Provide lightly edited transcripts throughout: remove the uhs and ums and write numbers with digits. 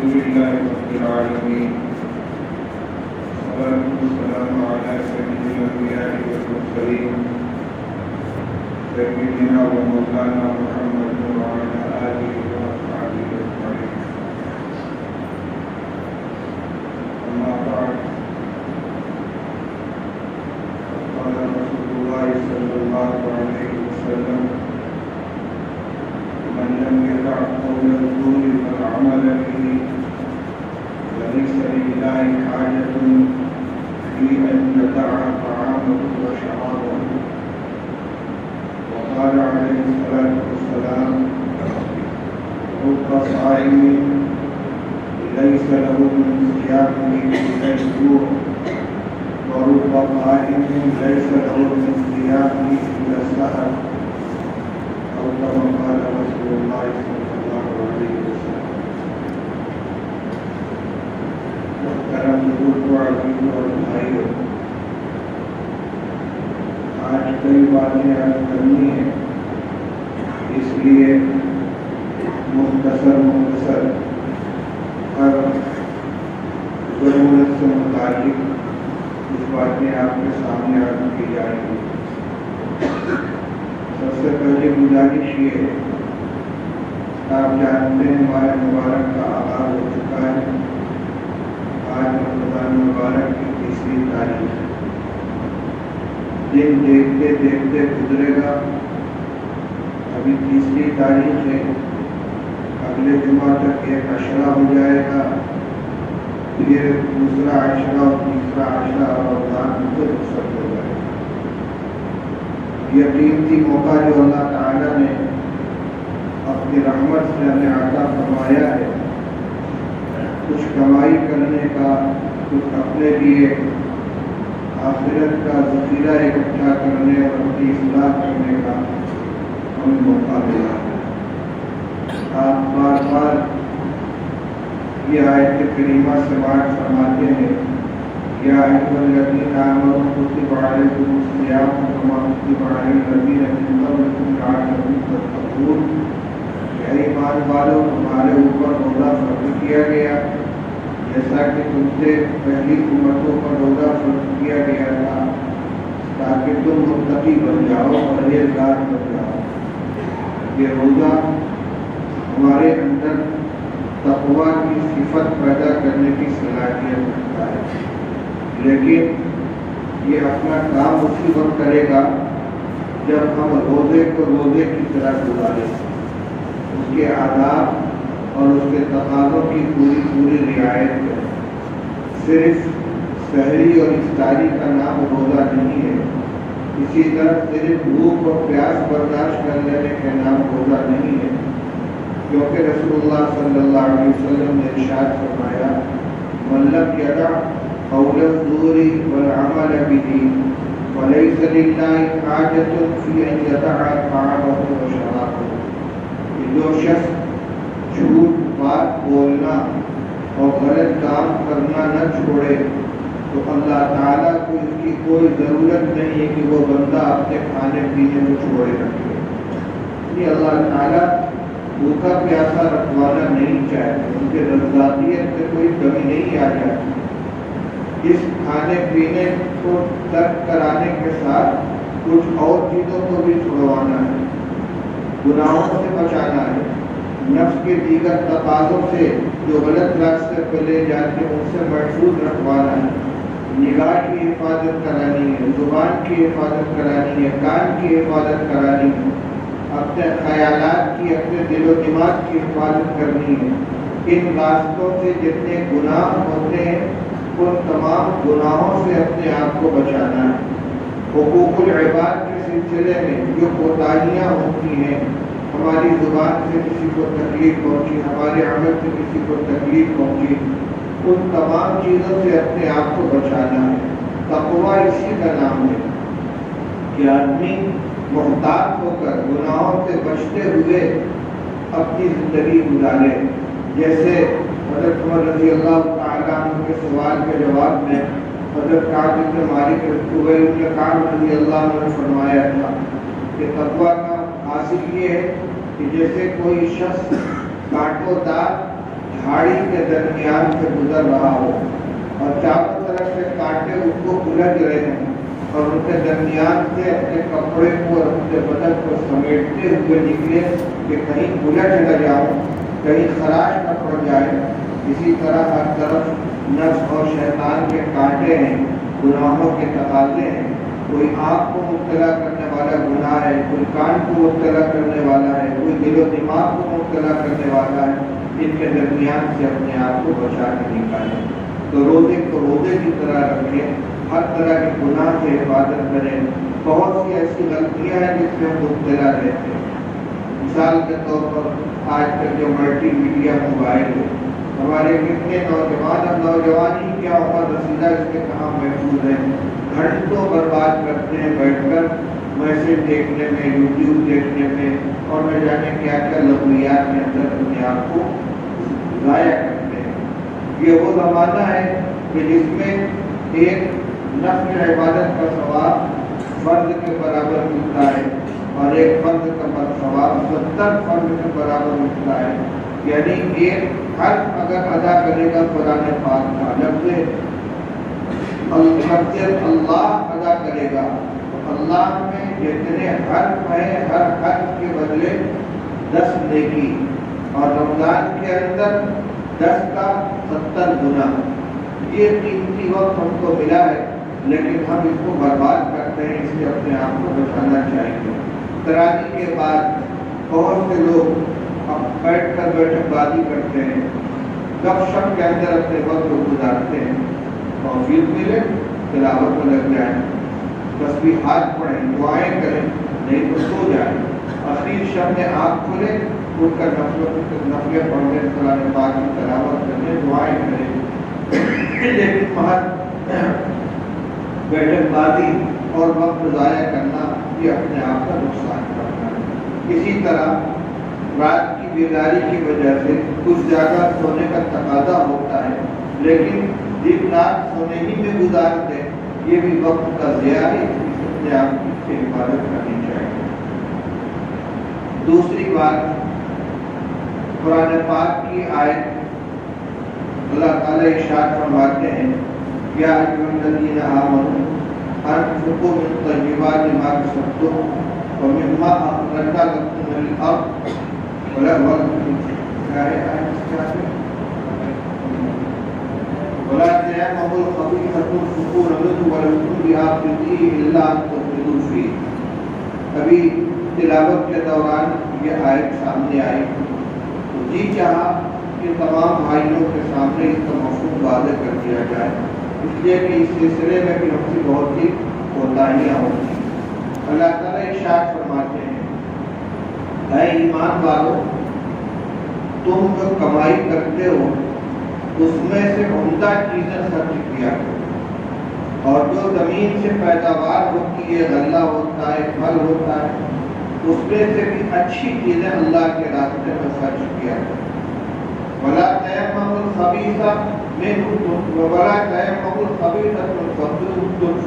لله رب العالمين والصلاة والسلام على سيد الأنبياء والمرسلين سيدنا ومولانا محمد وعلى آله وأصحابه أجمعين. أما بعد، قال رسول الله صلى الله عليه وسلم: من لم يدع قول الزور والعمل به فليس لله حاجة في أن يدع طعامه وشرابه. وقال عليه الصلاة والسلام: رب صائم ليس له من صيامه إلا الجوع، ورب قائم ليس له من صيامه إلا السهر، أو كما قال رسول الله صلى الله عليه وسلم. محترم بزرگ عزیزوں اور بھائیوں، آج کئی باتیں عرض کرنی ہیں، اس لیے مختصر ہر ضرورت سے متعلق کچھ باتیں آپ کے سامنے عرض کی جائیں گی۔ سب سے پہلے گزارش یہ ہے، آپ جانتے ہیں ماہ مبارک کا آغاز ہو چکا ہے۔ آج رمضان مبارک کی 30ویں تاریخ ہے۔ دن دیکھتے دیکھتے گزرے گا، ابھی 30ویں تاریخ ہے، اگلے جمعہ تک ایک عشرہ ہو جائے گا، پھر دوسرا عشرہ اور تیسرا عشرہ اور رمضان سے رخصت ہو جائے گا۔ یہ قیمتی موقع جو اللہ تعالیٰ نے اپنی رحمت سے ہمیں عطا فرمایا ہے، کچھ کمائی کرنے کا، کچھ اپنے لیے آخرت کا ذخیرہ اکٹھا کرنے اور اپنی اصلاح کرنے کا ہمیں موقع ملا ہے۔ آپ بار بار یہ آیت کریمہ سماعت فرماتے ہیں: یا ایھا الذین آمنوا کتب علیکم الصیام کما کتب علی الذین من قبلکم لعلکم تتقون۔ اے ایمان والو، تمہارے اوپر روزہ فرض کیا گیا جیسا کہ تم سے پہلی امتوں پر روزہ فرض کیا گیا تھا، تاکہ تم متقی بن جاؤ، پرہیزگار بن جاؤ۔ یہ روزہ ہمارے اندر تقویٰ کی صفت پیدا کرنے کی صلاحیت رکھتا ہے، لیکن یہ اپنا کام اسی وقت کرے گا جب ہم روزے کو روزے کی طرح گزاریں، اس کے آداب اور اس کے تقاضوں کی پوری رعایت کریں۔ صرف سحری اور افطاری کا نام روزہ نہیں ہے، اسی طرح صرف بھوک اور پیاس برداشت کر لینے کا نام روزہ نہیں ہے، کیونکہ رسول اللہ صلی اللہ علیہ وسلم نے ارشاد فرمایا: من لم يدع قول الزور والعمل به فليس لله حاجة في أن يدع طعامه وشرابه۔ جو شخص جھوٹ بات بولنا اور غلط کام کرنا نہ چھوڑے تو اللہ تعالیٰ کو اس کی کوئی ضرورت نہیں ہے کہ وہ بندہ اپنے کھانے پینے کو چھوڑے رکھے۔ یہ اللہ تعالیٰ بھوکا پیاسا رکھوانا نہیں چاہتے، ان کے رضاقیت سے کوئی کمی نہیں آ جاتی۔ اس کھانے پینے کو ترک کرانے کے ساتھ کچھ اور چیزوں کو بھی چھڑوانا ہے، گناہوں سے بچانا ہے، نفس کے دیگر تقاضوں سے جو غلط راستے پہ لے جاتے ہیں ان سے محفوظ رکھوانا ہے، نگاہ کی حفاظت کرانی ہے، زبان کی حفاظت کرانی ہے، کان کی حفاظت کرانی ہے، اپنے خیالات کی، اپنے دل و دماغ کی حفاظت کرنی ہے۔ ان راستوں سے جتنے گناہ ہوتے ہیں ان تمام گناہوں سے اپنے آپ کو بچانا ہے۔ حقوق العباد کے سلسلے میں جو کوتاہیاں ہوتی ہیں، ہماری زبان سے کسی کو تکلیف پہنچی، ہمارے عمل سے کسی کو تکلیف پہنچی، ان تمام چیزوں سے اپنے آپ کو بچانا ہے۔ تقویٰ اسی کا نام ہے کہ آدمی محتاط ہو کر گناہوں سے بچتے ہوئے اپنی زندگی گزارے۔ جیسے حضرت عمر رضی اللہ تعالیٰ عنہ کے سوال کے جواب میں حضرت کعب بن مالک رضی اللہ عنہ نے فرمایا تھا کہ تقویٰ کا حاصل یہ ہے کہ جیسے کوئی شخص کانٹوں دار جھاڑی کے درمیان سے گزر رہا ہو اور چاروں طرف سے کانٹے اس کو الجھ رہے ہیں اور ان کے درمیان سے اپنے کپڑے کو اور اپنے بدن کو سمیٹتے ہوئے نکلے کہ کہیں الجھ نہ جاؤں، کہیں خراش نہ پڑ جائے، اسی طرح ہر طرف نفس اور شیطان کے کانٹے ہیں، گناہوں کے تقاضے ہیں۔ کوئی آنکھ کو مبتلا کرنے والا گناہ ہے، کوئی کان کو مبتلا کرنے والا ہے، کوئی دل و دماغ کو مبتلا کرنے والا ہے۔ ان کے درمیان سے اپنے آپ کو بچا کے نکالیں۔ تو روزے کو روزے کی طرح رکھیں، ہر طرح کے گناہ سے حفاظت کریں۔ بہت سی ایسی غلطیاں ہیں جس میں ہم مبتلا رہتے ہیں۔ مثال کے طور پر آج کل جو ملٹی میڈیا موبائل ہے، ہمارے کتنے نوجوان اور نوجوانی کیا عمر رسیدہ اس کے کہاں محفوظ ہیں، گھنٹوں برباد کرتے ہیں بیٹھ کر میسج دیکھنے میں، یوٹیوب دیکھنے میں، اور نہ جانے کیا کیا لغویات کے اندر اپنے آپ کو ضائع کرتے ہیں۔ یہ وہ زمانہ ہے کہ جس میں ایک نفل عبادت کا ثواب فرض کے برابر ملتا ہے اور ایک فرض کا ثواب 70 فرض کے برابر ملتا ہے۔ یعنی ایک حرف اگر ادا کرے گا قرآن پاک کا، لفظ اللہ ادا کرے گا تو اللہ میں جتنے حرف ہیں ہر حرف کے بدلے 10 نیکی، اور رمضان کے اندر 10 کا 70 گنا۔ یہ قیمتی وقت ہم کو ملا ہے، لیکن ہم اس کو برباد کرتے ہیں، اس سے اپنے آپ کو بچانا چاہیے۔ تراویح کے بعد بہت سے لوگ اب بیٹھ کر بیٹھک بازی کرتے ہیں، گپ شپ کے اندر اپنے وقت کو گزارتے ہیں۔ توفیق ملے تلاوت میں لگ جائیں، تسبیحات پڑھیں، دعائیں کریں، نہیں تو سو جائیں۔ اخیر شب میں آنکھ کھلے، اٹھ کر نفلیں پڑھنے، قرآن پاک کی تلاوت کرنے، دعائیں کریں۔ لیکن بیٹھک بازی اور وقت ضائع کرنا یہ اپنے آپ کا نقصان کرنا ہے۔ اسی طرح رات کی بیداری کی وجہ سے کچھ زیادہ سونے کا تقاضا ہوتا ہے، لیکن دن رات سونے ہی میں گزار دیں، یہ بھی وقت کا ضیاع ہے، اپنے آپ کی حفاظت کرنی چاہیے۔ دوسری بات، قرآن پاک کی آیت اللہ تعالیٰ ارشاد فرماتے ہیں، یا ایھا الذین آمنوا انفقوا من طیبات ما کسبتم ومما اخرجنا لکم من الارض ولا تیمموا الخبیث تنفقون منه ولستم بآخذیہ الا ان تغمضوا فیہ۔ ابھی تلاوت کے دوران یہ آیت سامنے آئی تو جی چاہا کہ تمام بھائیوں کے سامنے اس کا مفہوم واضح کر دیا جائے، اس لیے کہ اس سلسلے میں بھی ہم سے بہت سی کوتاہیاں ہوتی ہیں۔ اللہ تعالیٰ ارشاد فرماتے ہیں، اے ایمان والو، تم جو کمائی کرتے ہو اس میں سے عمدہ چیزیں خرچ کیا کرو، اور جو زمین سے پیداوار ہوتی ہے، غلہ ہوتا ہے، پھل ہوتا ہے، اس میں سے بھی اچھی چیزیں اللہ کے راستے میں خرچ کیا کرو۔ ولا تیمموا الخبیث منہ ولا تیمموا الخبیث تنفقون منہ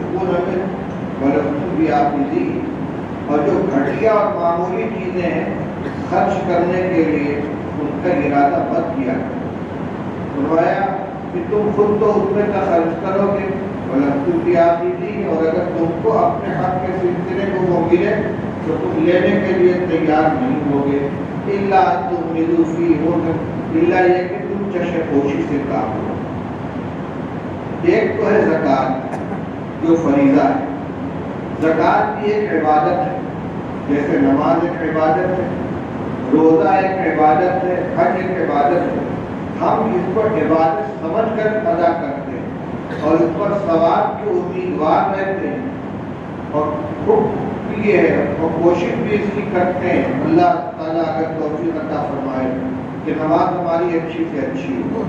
ولستم بآخذیہ۔ اور جو گھٹیا اور معمولی چیزیں ہیں خرچ کرنے کے لیے ان کا ارادہ مت کیا کرو۔ فرمایا کہ تم خود تو اس میں کا خرچ کرو گے، ولستم بآخذیہ، اور اگر تم کو اپنے حق کے سلسلے کو وہ ملے تو تم لینے کے لیے تیار نہیں ہوگے، الا ان تغمضوا فیہ، اللہ یہ کہ تم چشم پوشی سے کام کرو۔ ایک تو ہے زکوٰۃ جو فریضہ ہے، زکوٰۃ بھی ایک عبادت ہے، جیسے نماز ایک عبادت ہے، روزہ ایک عبادت ہے، حج ایک عبادت ہے۔ ہم اس کو عبادت سمجھ کر ادا کرتے ہیں اور اس پر ثواب کے امیدوار رہتے ہیں، اور خود بھی ہے اور کوشش بھی اس کی کرتے ہیں۔ اللہ تعالیٰ اگر توفیق عطا فرمائے کہ نماز ہماری اچھی سے اچھی ہو،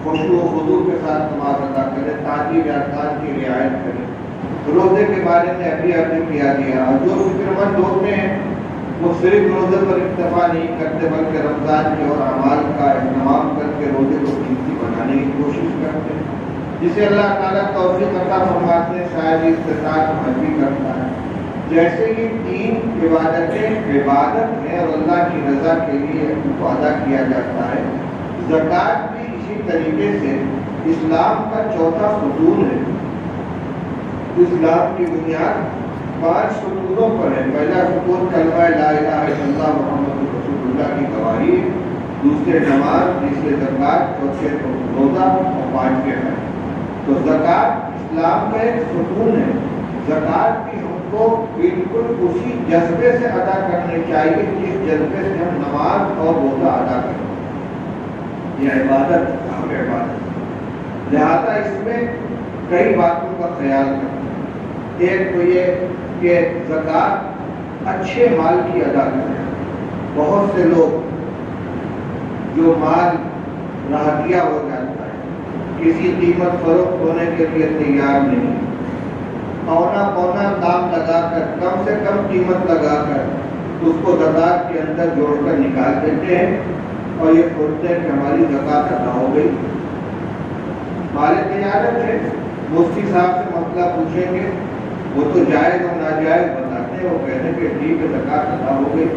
خشوع و خضوع کے ساتھ نماز ادا کرے، تعجیل ارکان کی رعایت کرے۔ روزے کے بارے میں ابھی کیا گیا، اور جو فکر مند ہوتے ہیں وہ صرف روزے پر اکتفا نہیں کرتے بلکہ رمضان کے اور اعمال کا اہتمام کر کے روزے کو قیمتی بنانے کی کوشش کرتے ہیں، جسے اللہ تعالیٰ توفیق عطا فرماتے ہیں، شاید اس کے ساتھ عمل بھی کرتا ہے۔ جیسے یہ تین عبادتیں عبادت ہیں اور اللہ کی رضا کے لیے ان کو ادا کیا جاتا ہے، زکوٰۃ بھی اسی طریقے سے اسلام کا چوتھا ستون ہے۔ اسلام کی بنیاد 5 ستونوں پر ہے۔ پہلا ستون کلمہ لا الہ الا اللہ محمد رسول اللہ کی گواہی، دوسرے نماز، تیسرے زکوٰۃ، چوتھے روزہ اور 5ویں حج۔ تو زکوٰۃ اسلام کا ایک ستون ہے۔ زکوٰۃ بھی ہم کو بالکل اسی جذبے سے ادا کرنی چاہیے جس جذبے سے ہم نماز اور روزہ ادا کریں۔ یہ عبادت اہم عبادت، لہذا اس میں کئی باتوں کا خیال کریں۔ ایک تو یہ کہ زکوٰۃ اچھے مال کی ادا کریں۔ بہت سے لوگ جو مال رہتیا ہو جاتا ہے، کسی قیمت فروخت ہونے کے لیے تیار نہیں، پونا پونا دام لگا کر، کم سے کم قیمت لگا کر اس کو زکوٰۃ کے اندر جوڑ کر نکال دیتے ہیں اور یہ سوچتے ہیں کہ ہماری زکوٰۃ ادا ہو گئی۔ مال تجارت ہے، مفتی صاحب سے مسئلہ پوچھیں گے، وہ تو جائز اور ناجائز بتاتے ہیں، وہ کہتے ہیں کہ ٹھیک ہے زکوٰۃ ادا ہو گئی۔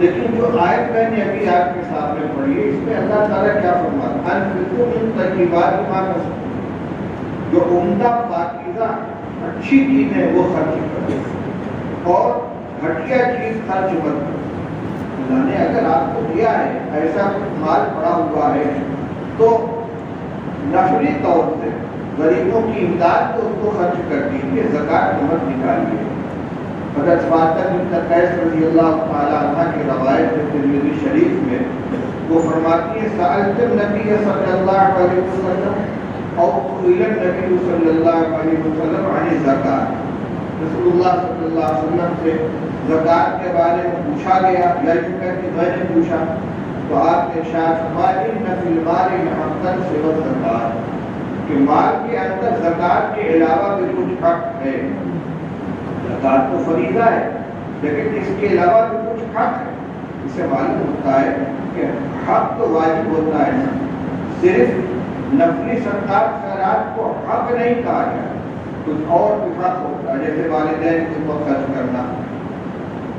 لیکن جو آیت میں نے ابھی آپ کے سامنے پڑھی ہے، اس میں اللہ تعالیٰ کیا فرماتا ہے؟ انفقوا من طیبات ما کسبتم، جو عمدہ پاکیزہ اچھی چیز ہے وہ خرچ کرو اور گھٹیا چیز خرچ مت کرو۔ اللہ نے اگر آپ کو دیا ہے ایسا مال پڑا ہوا ہے تو نفلی طور سے غریبوں کی امداد کو اس کو خرچ کر دیجیے، زکوٰۃ مت نکالیے۔ حضرت فاطمہ بنت قیس رضی اللہ تعالیٰ عنہ کی روایت ہے ترمذی شریف میں، وہ فرماتی ہے سألت النبی صلی اللہ علیہ وسلم اور سئل النبی صلی اللہ علیہ وسلم عن الزکوٰۃ، رسول اللہ صلی اللہ علیہ وسلم سے زکوٰۃ کے بارے میں پوچھا گیا، یا یوں کہ میں نے پوچھا تو آپ نے ارشاد فرمایا ان فی المال حقا سوى الزکوٰۃ، کہ مال کے اندر زکوٰۃ کے علاوہ بھی کچھ حق ہے۔ زکوٰۃ تو فریضہ ہے لیکن اس کے علاوہ بھی کچھ حق ہے۔ اس سے معلوم ہوتا ہے کہ حق تو واجب ہوتا ہے نا، صرف نفلی صدقات خیرات کو حق نہیں کہا گیا، کچھ اور بھی حق ہوتا ہے، جیسے والدین کے اوپر خرچ کرنا،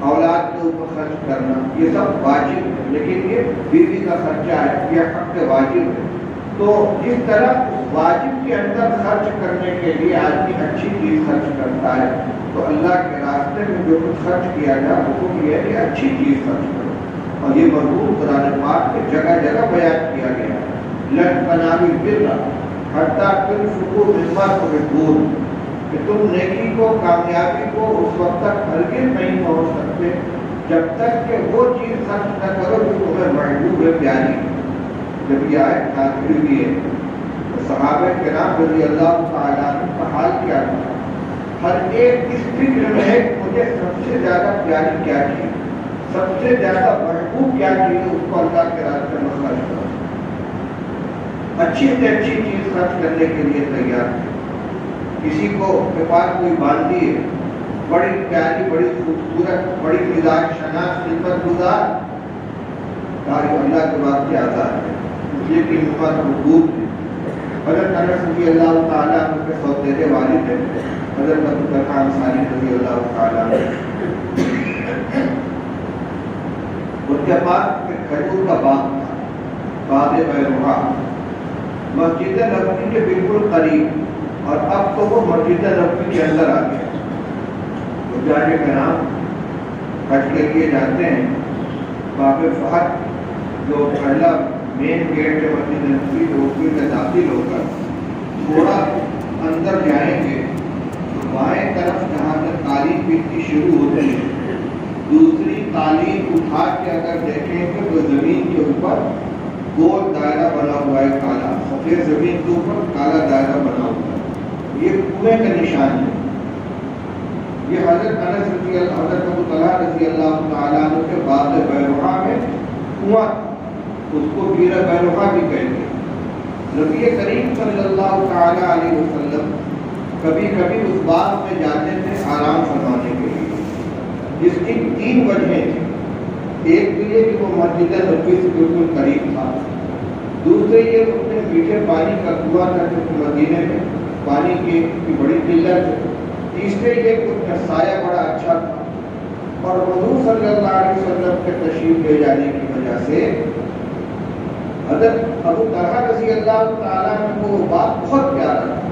اولاد کے اوپر خرچ کرنا، یہ سب واجب ہے، لیکن یہ بیوی کا خرچہ ہے، یہ حق واجب ہے۔ تو جس طرح واجب کے اندر خرچ کرنے کے لیے آدمی اچھی چیز خرچ کرتا ہے، تو اللہ کے راستے میں جو کچھ خرچ کیا جائے حکم یہ ہے کہ اچھی چیز خرچ کرو، اور یہ مضمون قرآن پاک میں جگہ جگہ بیان کیا گیا ہے۔ لن تنالوا البر حتی تنفقوا مما تحبون، کہ تم نیکی کو، کامیابی کو اس وقت تک ہرگز نہیں پہنچ سکتے جب تک کہ وہ چیز خرچ نہ کرو جو تمہیں محبوب ہے، پیاری۔ جب یہ آیت نازل ہوئی ہے تو صحابہ کرام رضی اللہ تعالیٰ عنہ کا حال کیا تھا؟ ہر ایک اس فکر میں ہے کہ مجھے سب سے زیادہ پیاری کیا چیز، سب سے زیادہ محبوب کیا چیز ہے، اس کو اللہ کے راستے میں خرچ کرو۔ اچھی سے اچھی چیز خرچ کرنے کے لیے تیار ہے۔ کسی کو کے پاس کوئی باندھی ہے، بڑی پیاری، بڑی خوبصورت، بڑی مزاج شناس، خدمت گزار، اللہ کے واسطے آزاد ہے، اس لیے کہ ہمت حقوق ہے۔ حضرت انس رضی اللہ تعالیٰ عنہ کے سوتیلے والد ہیں حضرت ابو طلحہ انصاری رضی اللہ تعالیٰ عنہ، ان کے پاس ایک کھجور کا باغ تھا، باغ بیروحہ، مسجد نبوی کے بالکل قریب، اور اب تو وہ مسجد نبوی کے اندر آ گیا۔ تو جانے کا نام حج کے لیے جاتے ہیں، باب فہد جو پہلا مین گیٹ ہے مسجد نبوی، روپی میں داخل ہو کر تھوڑا اندر جائیں گے تو بائیں طرف جہاں تک قالین بچھنی شروع ہوتی ہے، دوسری قالین اٹھا کے اگر دیکھیں گے تو زمین کے اوپر گول دائرہ بنا ہوا ہے، کالا سفید زمین کے اوپر کالا دائرہ بنا ہوا ہے، یہ کنویں کا نشان ہے۔ یہ حضرت انس رضی اللہ، حضرت ابو طلحہ رضی اللہ تعالیٰ عنہ کے باغ بیروحہ میں کنواں، اس کو بیر بیروحہ بھی کہتے ہیں۔ نبی کریم صلی اللہ تعالیٰ علیہ وسلم کبھی کبھی اس باغ میں جاتے تھے آرام فرمانے کے لیے، جس کی 3 وجہیں تھیں۔ ایک تو یہ کہ وہ مسجد نبوی سے بالکل قریب تھا، دوسرے یہ کہ اس میں میٹھے پانی کا کنواں تھا کیونکہ مدینے میں پانی کی بڑی قلت ہے، تیسرے یہ کہ اس میں سایہ بڑا اچھا تھا، اور حضور صلی اللہ علیہ وسلم کے تشریف لے جانے کی وجہ سے حضرت ابو طلحہ رضی اللہ تعالیٰ عنہ کو وہ بات بہت پیارا تھا،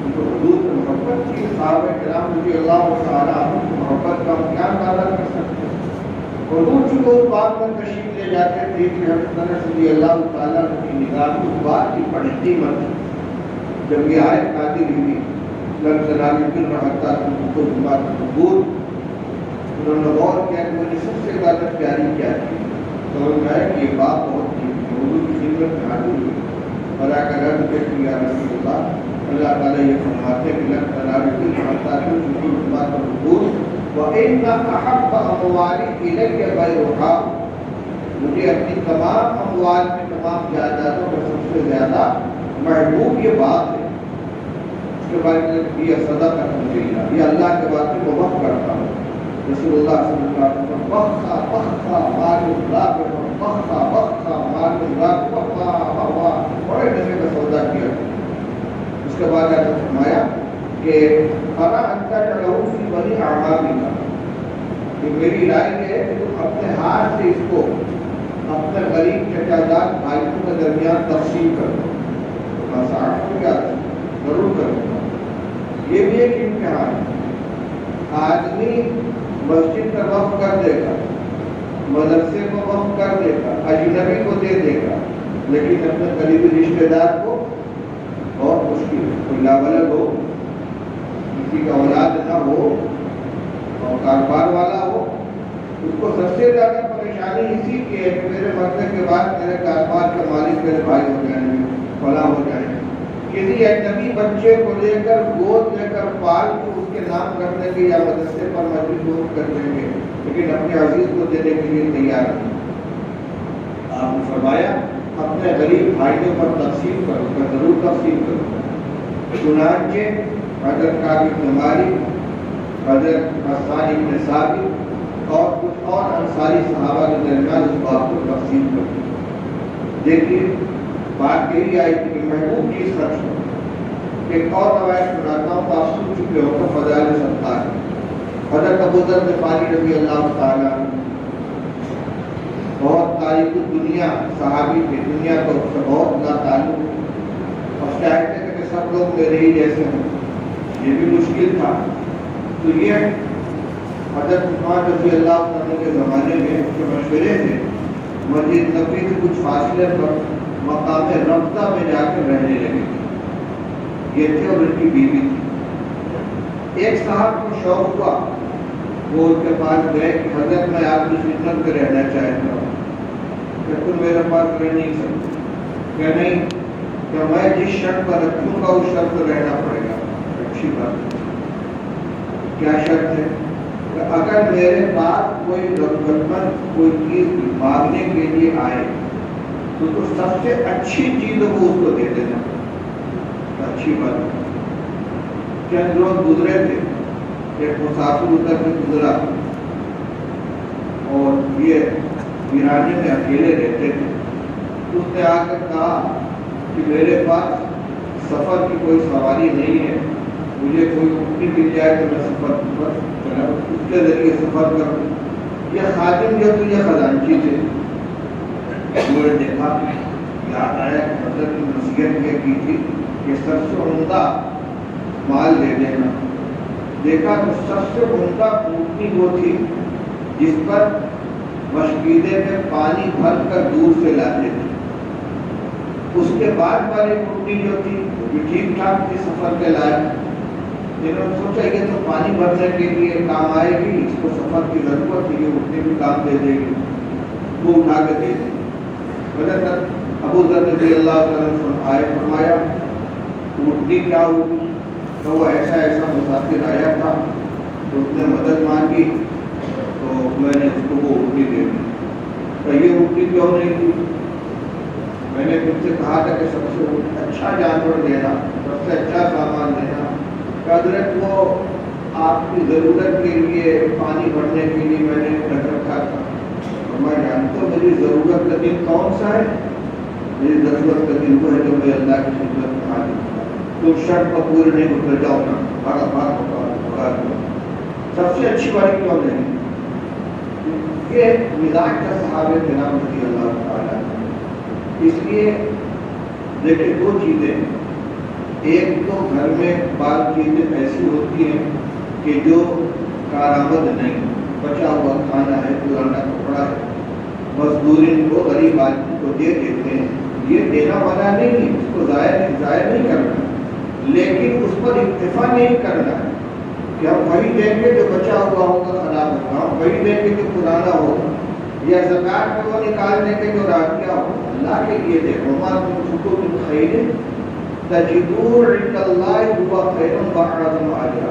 ان کو حضور سے محبت تھی، صحابہ کرام رضی اللہ تعالیٰ عنہ کی محبت کا ہم کیا اندازہ کر سکتے ہیں۔ حضور چونکہ اس بات میں تشریف لے جاتے تھے کہ حضرت انس رضی اللہ تعالیٰ عنہ کی نگاہ میں اس بات کی بڑی قیمت تھی۔ جب یہ آیت نازل ہوئی لن تنالوا البر حتى تنفقوا مما تحبون، انہوں نے غور کیا کہ مجھے سب سے زیادہ پیاری کیا تھی، تو میں کہ یہ بات بہت تھی حضور کی خدمت میں حاضر ہوئی، بلا کر عرض کہ یا رسول اللہ تعالیٰ یہ فرماتے ہیں کہ لن تنالوا البر حتى تنفقوا مما تحبون وإن أحب أموالي إلي بيعها، مجھے اپنی تمام اموال میں تمام جائیدادوں میں سب سے زیادہ محبوب یہ بات ہے، اس کے بارے میں یہ صدقہ جاریہ، یہ اللہ کے بات میں وقف کرتا ہوں۔ رسول اللہ صلی اللہ علیہ وسلم وقفا وقفا مال اللہ وقفا وقفا مال اللہ وقفا ہوا، بڑے نفع کا سودا کیا۔ اس کے بعد آپ نے فرمایا کہ فلا انت تلو فی بنی اعمامک، کہ میری رائے یہ ہے کہ تم اپنے ہاتھ سے اس کو اپنے غریب چچا زاد بھائیوں کے درمیان تقسیم کر دو۔ مساعد کو کیا ضرور کروں گا۔ یہ بھی ایک امتحان ہے، آدمی مسجد کا وقف کر دے گا، مدرسے کو وقف کر دے گا، اجنبی کو دے دے گا، لیکن اپنے قریبی رشتہ دار کو بہت مشکل ہے۔ کوئی لاولد ہو، کسی کا اولاد نہ ہو اور کاروبار والا ہو، اس کو سب سے زیادہ پریشانی اسی کی ہے کہ میرے مرنے کے بعد میرے کاروبار کے مالک میرے بھائی ہو جائیں گے، فلاں ہو جائیں گے۔ کسی اجنبی بچے کو لے کر گود لے کر پال کے اس کے نام کرنے کے یا مدرسے پر مجبور کر دیں گے، لیکن اپنے عزیز کو دینے کے لیے تیار نہیں۔ آپ نے فرمایا اپنے غریب بھائیوں پر تقسیم کرو گا، ضرور تقسیم کرو گا۔ چنانچہ حضرت کعب بن مالک، حضرت حسان بن ثابت اور کچھ اور انصاری صحابہ کے درمیان اس بات کو تقسیم کر دی۔ دیکھیے بات یہی آئی کہ محبوب چیز خرچ ہو۔ ایک اور روایت سناتا ہوں، آپ سن چکے ہو کہ فضائل صدقہ ہے۔ حضرت ابو ذر غفاری رضی اللہ تعالیٰ بہت تاریخ دنیا صحابی تھے، دنیا کو بہت لا تعلق، اور چاہتے تھے کہ سب لوگ میرے ہی جیسے ہوں، یہ بھی مشکل تھا۔ تو یہ حضرت عثمان رضی اللہ عنہ کے زمانے میں اس کے مشورے تھے مسجد نبوی سے کچھ فاصلے پر مقام رفتہ میں جا کر رہنے لگے۔ یہ تھے اور ان کی بیوی تھی۔ ایک صاحب کو شوق ہوا، وہ ان کے پاس گئے کہ حضرت میں آپ کی خدمت میں رہنا چاہتا ہوں، کہ تم میرے پاس رہ نہیں سکتے۔ کہ نہیں، کہ میں جس شرط پر رکھوں گا اس شرط پر رہنا پڑے گا۔ اچھی بات، کیا شرط ہے؟ کہ اگر میرے پاس کوئی ضرورتمند کوئی چیز مانگنے کے لیے آئے تو سب سے اچھی چیزوں کو اس کو دے دینا۔ اچھی بات، چند روز گزرے تھے، ایک مسافر ادھر سے گزرا اور یہ ویرانے میں اکیلے رہتے تھے۔ اس نے آ کر کہا کہ میرے پاس سفر کی کوئی سواری نہیں ہے، مجھے کوئی اونٹنی مل جائے تو میں سفر پر چلا اس کے ذریعے سفر کروں۔ یہ خادم جو تھے یہ خزانچی تھے، انہوں نے دیکھا، یاد آیا کہ حضرت کی نصیحت یہ کی تھی کہ سب سے عمدہ مال دے دینا۔ دیکھا تو سب سے عمدہ اونٹنی وہ تھی جس پر مشکیدے میں پانی بھر کر دور سے لاتے تھے۔ اس کے بعد والی اونٹنی جو تھی وہ بھی ٹھیک ٹھاک تھی، سفر کے لائق۔ انہوں نے سوچا یہ تو پانی بھرنے کے لیے کام آئے گی، اس کو سفر کی ضرورت ہے، یہ اونٹنی بھی کام دے دے گی، وہ اٹھا کے دے دی۔ حضرت ابو ذر رضی اللہ عنہ آئے، فرمایا اونٹنی کیا ہوگی؟ تو وہ ایسا مسافر آیا تھا تو اس نے مدد مانگی تو میں نے اس کو وہ اونٹنی دے دی۔ تو یہ اونٹنی کیوں نہیں دی؟ میں نے تم سے کہا تھا کہ سب سے اچھا جانور دینا، سب سے اچھا سامان دینا۔ حضرت وہ آپ کی ضرورت کے لیے پانی بھرنے کے لیے میں نے رکھ رکھا تھا، اور میں جانتا ہوں میری ضرورت کا دن کون سا ہے؟ میری ضرورت کا دن وہ ہے جو میں اللہ کی خدمت میں حاضر ہوں۔ تم شرط پر پورے نہیں اتر جاؤ نا، بھاگا بھاگ سب سے اچھی بات کیوں نہیں؟ یہ مزاج کا صحابہ کرام رضی اللہ تعالیٰ اس لیے دیکھیں دو چیزیں، ایک تو گھر میں بعض چیزیں ایسی ہوتی ہیں کہ جو کارآمد نہیں، بچا ہوا کھانا ہے، پرانا کپڑا ہے، مزدورین کو غریب آدمی کو دے دیتے ہیں، یہ دینا منع نہیں، اس کو ضائع نہیں کرنا، لیکن اس پر اکتفا نہیں کرنا ہے کہ ہم وہی دیں گے جو بچا ہوا ہوگا خراب ہوگا، ہم وہی دیں گے جو پرانا ہوگا، یا زکات میں وہ نکال دیں گے جو راتیا ہو۔ اللہ کے لیے دیکھو ما تنفقوا من خیر تجدوه عند اللہ هو خیر واعظم اجرا،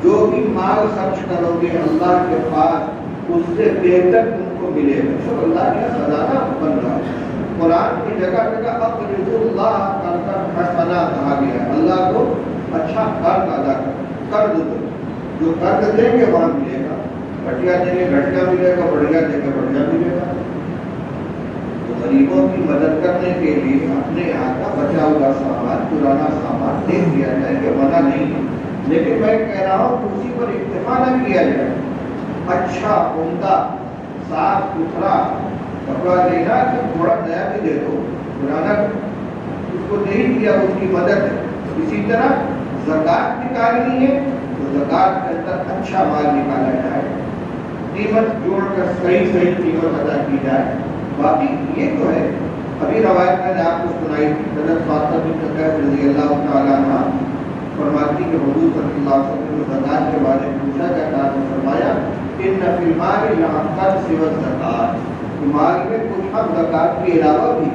جو بھی مال خرچ کرو گے اللہ کے پاس اس سے بہتر تم کو ملے گا۔ سب اللہ کا خزانہ بن رہا ہے۔ قرآن کی جگہ جگہ اقرضوا اللہ قرضا حسنا کہا گیا ہے، اللہ کو اچھا قرض ادا قرض دو، جو قرض دیں گے وہاں ملے گا، گھٹیا دیں گے گھٹیا ملے گا، بڑھیا دیں گے بڑھیا ملے گا۔ تو غریبوں کی مدد کرنے کے لیے اپنے یہاں کا بچا ہوا سامان، پرانا سامان دے دیا جائے کہ منع نہیں ہے، لیکن میں کہہ رہا ہوں کہ اسی پر اکتفا نہ کیا جائے۔ اچھا عمدہ صاف ستھرا کپڑا دینا کہ تھوڑا نیا بھی دے دو، پرانا اس کو نہیں دیا، اس کی مدد ہے۔ اسی طرح زکات نکالنی ہے تو زکات کے اندر اچھا مال نکالا جائے، قیمت جوڑ کر صحیح قیمت ادا کی جائے۔ باقی یہ تو ہے، ابھی روایت میں نے آپ کو سنائی تھی، حضرت فاطمہ بنت قیس رضی اللہ تعالیٰ عنہ فرماتی کہ حضور صلی اللہ علیہ وسلم نے زکات کے بارے میں پوچھا گیا تو فرمایا ان فی المال لحقا سوى الزکات، مال میں کچھ ہم زکات کے علاوہ بھی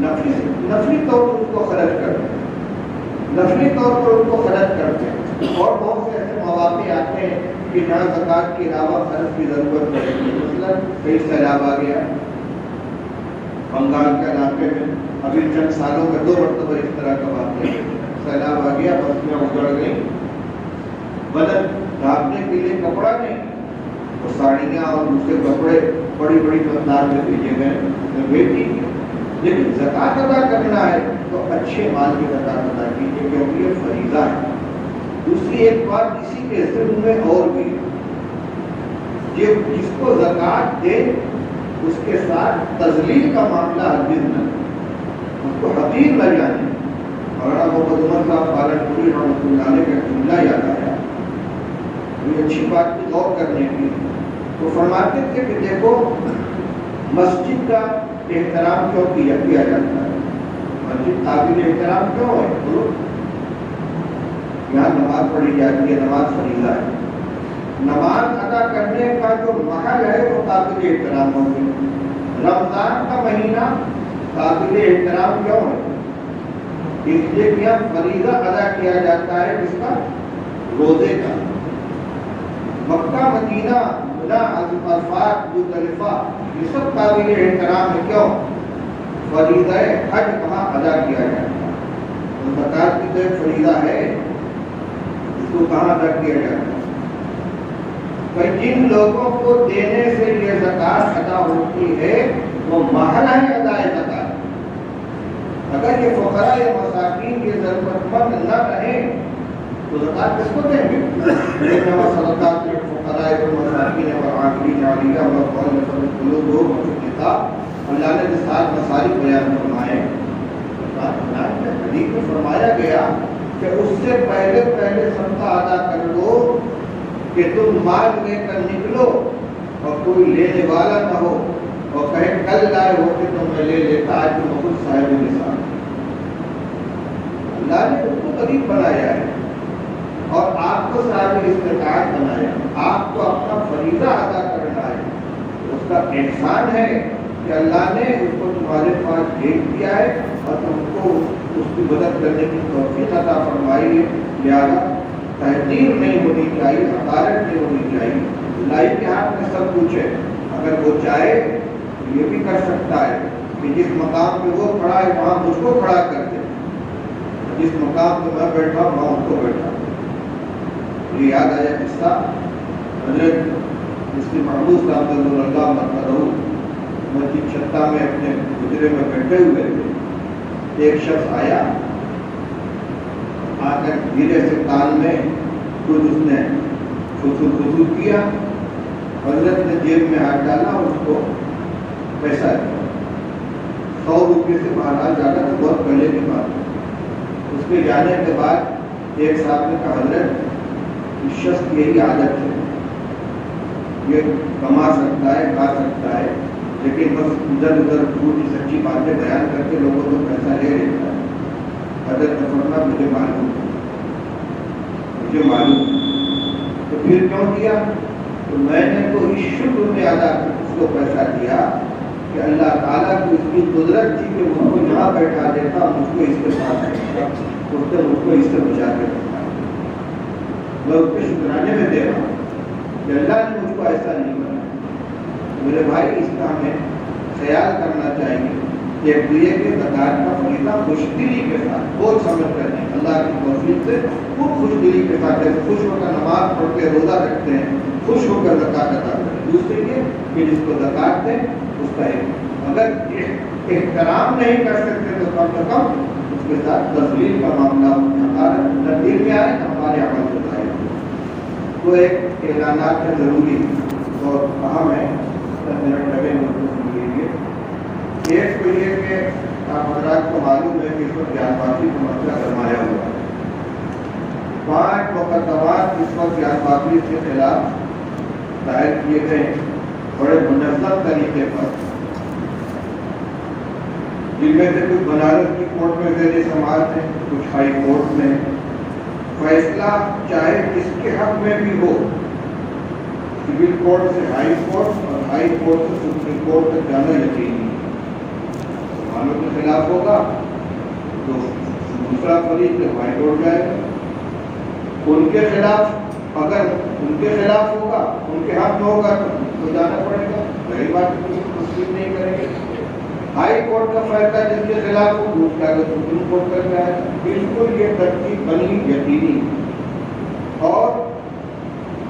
نفلی طور پر اس کو خرچ کرتے ہیں، نفلی طور پر اس کو خرچ کرتے ہیں، اور بہت سے ایسے مواقع آتے ہیں کہ جہاں زکات کے علاوہ خرچ کی ضرورت پڑے گی، مثلا کئی سیلاب آ گیا بنگال کے علاقے میں، ابھی چند سالوں میں 2 مرتبہ اس طرح کا واقعہ ہے، سیلاب آ گیا، بستیاں اجڑ گئیں، بدن ڈھانپنے کے لیے کپڑا نہیں، اور ساڑیاں اور دوسرے کپڑے بڑی بڑی مقدار میں بھیجے گئے، بھیج دیجیے، لیکن زکات ادا کرنا ہے تو اچھے مال کی زکات ادا کیجیے کیونکہ یہ فریضہ ہے۔ دوسری ایک بات اسی کے ضمن میں اور بھی، جس کو زکات دے اس کے ساتھ تذلیل کا معاملہ ہرگز نہ، اس کو حقیر نہ جانے۔ مولانا محمد عمر صاحب پالنپوری رحمۃ اللہ علیہ کا جملہ یاد آیا، یہ اچھی بات کی غور کرنے کی، تو فرماتے تھے کہ دیکھو مسجد کا احترام کیوں کیا جاتا ہے، مسجد قابل احترام کیوں ہے؟ یہاں نماز پڑھی جاتی ہے، نماز فریضہ ہے، نماز ادا کرنے کا جو محل ہے وہ قابل احترام ہوگی۔ رمضان کا مہینہ قابل احترام کیوں ہے؟ اس لیے کہ فریضہ ادا کیا جاتا ہے جس کا روزے کا۔ مکہ مدینہ منا عرفات مزدلفہ یہ سب قابل احترام ہے، کیوں؟ فریضہ حج کہاں ادا کیا جاتا ہے، زکات کی تو فریضہ ہے، اس کو کہاں ادا کیا جاتا ہے؟ جن لوگوں کو دینے سے یہ زکات ادا ہوتی ہے وہ محل ہے ادائے زکات۔ اگر یہ فقراء یا مساکین یہ ضرورت مند نہ رہے تو زکات کس کو دیں گے؟ انما صدقات للفقراء والمساکین والعاملین علیہا والمؤلفۃ قلوبہم وفی الرقاب، اللہ نے جو 7 مسائل بیان فرمائے، حدیث میں فرمایا گیا کہ اس سے پہلے صدقہ ادا کر لو کہ تم مال لے کر نکلو اور کوئی لینے والا نہ ہو اور کہے کل لائے ہوتے تو میں لے لیتا، آج تم خود صاحب نثار۔ اللہ نے اس کو غریب بنایا ہے اور آپ کو صاحب استطاعت بنایا، آپ کو اپنا فریضہ ادا کرنا ہے، اس کا احسان ہے کہ اللہ نے اس کو تمہارے پاس بھیج دیا ہے اور تم کو اس کی مدد کرنے کی توفیق عطا فرمائی ہے، لہٰذا تحقیر نہیں ہونی چاہیے، حقارت نہیں ہونی چاہیے۔ اللہ کے ہاتھ میں سب کچھ ہے، اگر وہ چاہے یہ بھی کر سکتا ہے کہ جس مقام پہ وہ کھڑا ہے وہاں مجھ کو کھڑا کر دے، جس مقام پہ میں بیٹھا وہاں ان کو بیٹھا۔ یہ یاد آیا قصہ حضرت مسلم محمود صاحب اللہ مرحبا مسجد چھتا میں اپنے گجرے میں بیٹھے ہوئے تھے، ایک شخص آیا، آ کر دھیرے سے کان میں کچھ اس نے خصوص کیا، حضرت نے جیب میں ہاتھ ڈالا اور اس کو پیسہ دیا، 100 روپے سے باہر جانا تو بہت پہلے کی بات ہے۔ اس کے جانے کے بعد ایک صاحب نے کہا حضرت اس شخص کی یہی عادت ہے، یہ کما سکتا ہے کھا سکتا ہے لیکن بس ادھر ادھر جھوٹی سچی باتیں بیان کر کے لوگوں کو پیسہ لے لیتا ہے۔ حضرت نے فرمایا مجھے معلوم تو پھر کیوں دیا؟ تو میں نے تو اس شکر میں ادا اس کو پیسہ دیا کہ اللہ تعالیٰ کو اس کی قدرت تھی کہ مجھ کو یہاں بیٹھا دیتا، مجھ کو اس کے ساتھ رکھتا، مجھ کو اس سے بچا کے رکھتا۔ میں اس کے شکرانے میں دے رہا ہوں کہ اللہ نے مجھ کو ایسا نہیں بنایا۔ میرے بھائی اس کا ہمیں خیال کرنا چاہیے کہ دوسرے کے زکات کا فریضہ خوش دلی کے ساتھ بہت سمجھ کر نہیں، اللہ کی توفیق سے خود خوش دلی کے ساتھ خوش ہو کر نماز پڑھ کے روزہ رکھتے ہیں، خوش ہو کر زکات ادا کریں۔ دوسرے یہ کہ جس کو زکات دیں اس کا اگر احترام نہیں کر سکتے تو کم سے کم اس کے ساتھ تذلیل کا معاملہ ہمارا دل میں آئے ہمارے عمل سے ظاہر ہو۔ تو ایک اعلانات کا ضروری اور اہم ہے، 10 منٹ لگے لیجیے۔ ایک تو یہ کہ آپ حضرات کو معلوم ہے کہ اس وقت جان بازی کا مسئلہ سرمایا ہوا ہے۔ 5 مقدمات اس وقت جان بازی کے خلاف دائر کیے گئے بڑے منظم طریقے پر، جن میں سے کچھ بنارس کی کورٹ میں زیر سماعت ہے، کچھ ہائی کورٹ میں۔ فیصلہ چاہے کس کے حق میں بھی ہو، سول کورٹ سے ہائی کورٹ اور ہائی کورٹ سے سپریم کورٹ تک جانا یقینی ہے۔ مسلمانوں کے خلاف ہوگا تو دوسرا فریق ہائی کورٹ جائے گا، ان کے خلاف اگر ان کے خلاف ہوگا، ان کے حق میں ہوگا تو جانا پڑے گا، ظاہر بات ہے تسلیم نہیں کریں گے۔ ہائی کورٹ کا فیصلہ جس کے خلاف ہو دوسرا اگر سپریم کورٹ تک جائے گا۔ بالکل یہ ترتیب بنی یقینی اور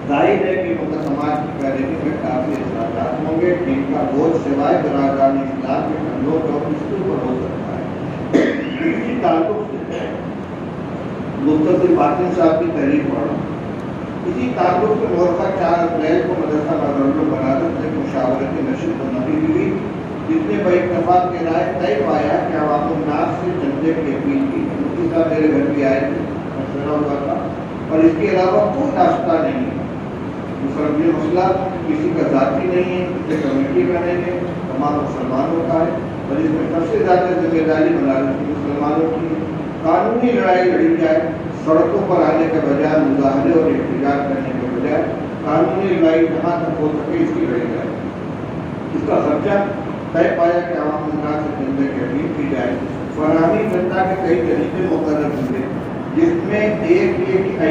ظاہر ہے کہ مقدمات کی پیروی میں کافی اخراجات ہوں گے، جن کا بوجھ سوائے برادران اسلام کے حملوں کا اس کے اوپر ہو سکتا ہے۔ اسی تعلق سے مختصر باطن صاحب کی تحریر پڑھ رہا ہوں۔ اسی تعلق سے مورخہ 4 اپریل کو مدرسہ نظر بنارس سے مشاورتی نشست منعقد ہوئی، جس نے باتفاق کے رائے طے پایا کہ عوام الناس سے چندے کی اپیل کی۔ مفتی صاحب میرے گھر بھی آئے تھے، مشورہ ہوا تھا، اور اس کے علاوہ کوئی راستہ نہیں ہے۔ یہ مسئلہ کسی کا ذاتی نہیں ہے، کسی کمیٹی کا نہیں ہے، تمام مسلمانوں کا ہے، اور اس میں سب سے زیادہ ذمہ داری بنارس کے مسلمانوں کی ہے۔ قانونی لڑائی لڑی جائے، سڑکوں پر آنے کے بجائے مظاہرے اور احتجاج کرنے کے بجائے قانونی لڑائی جہاں تک ہو سکے اس کی لڑائی جائے۔ اس کا خرچہ طے پایا کہ عوام الناس سے چندے کی اپیل کی جائے۔ فراہمی چندہ کے کئی طریقے مقرر ہوئے، جس میں ایک یہ کہ